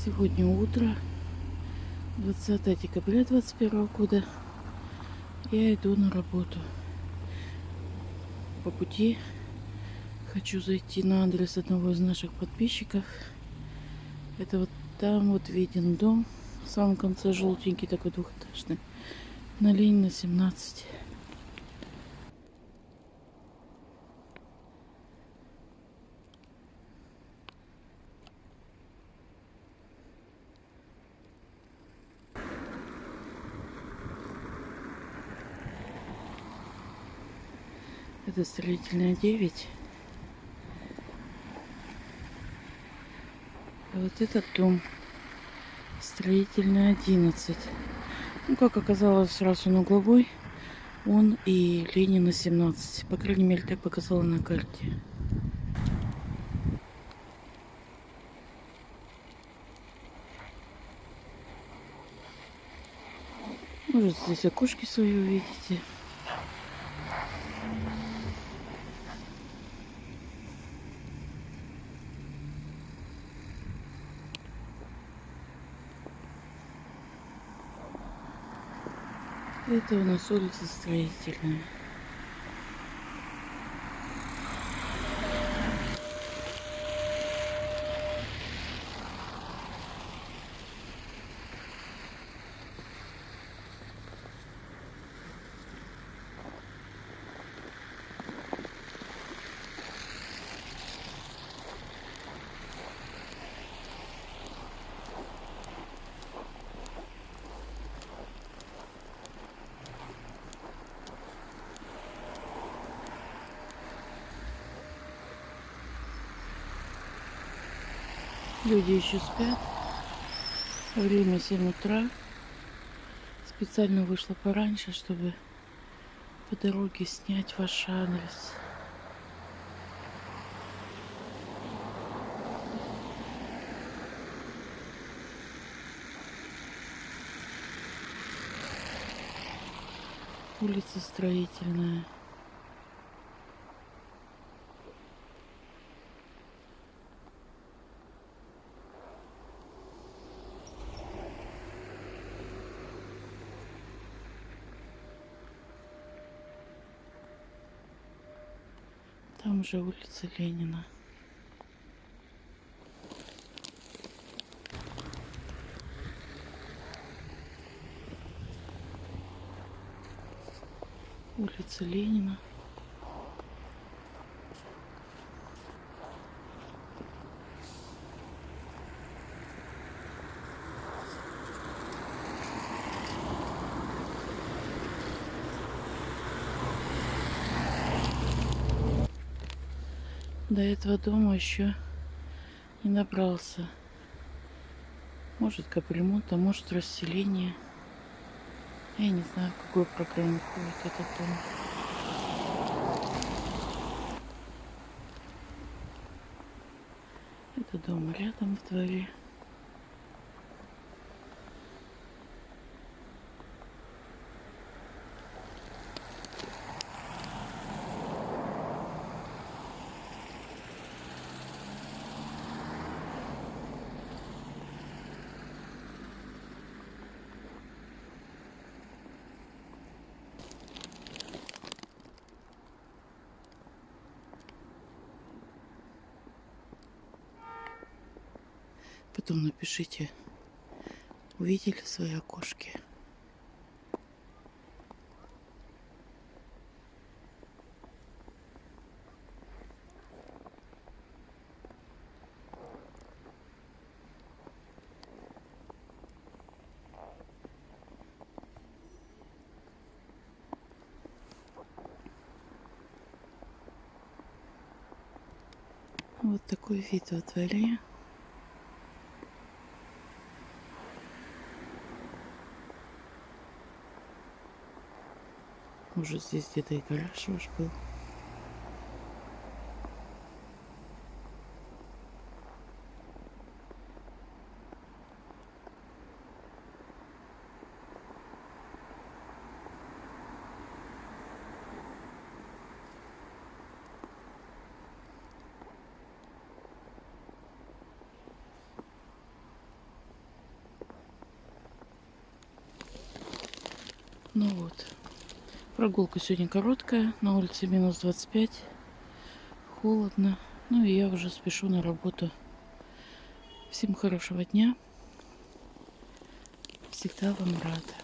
Сегодня утро, 20 декабря 2021 года. Я иду на работу. По пути хочу зайти на адрес одного из наших подписчиков. Это вот там вот виден дом. В самом конце желтенький такой двухэтажный. На Ленина 17. Это строительная 9. А вот этот дом строительная 11. Ну, как оказалось, раз он угловой, он и Ленина 17. По крайней мере, так показало на карте. Может, здесь окошки свои увидите. Это у нас улица Строительная. Люди еще спят. Время 7 утра. Специально вышла пораньше, чтобы по дороге снять ваш адрес. Улица Строительная. Там же улица Ленина. Улица Ленина. До этого дома еще не добрался. Может капремонт, а может расселение. Я не знаю, в какую программу входит этот дом. Это дом рядом в дворе. Потом напишите, увидели свои окошки. Вот такой вид во дворе. Может, здесь где-то и гараж ваш был. Ну вот. Прогулка сегодня короткая. На улице минус 25. Холодно. Ну и я уже спешу на работу. Всем хорошего дня. Всегда вам рада.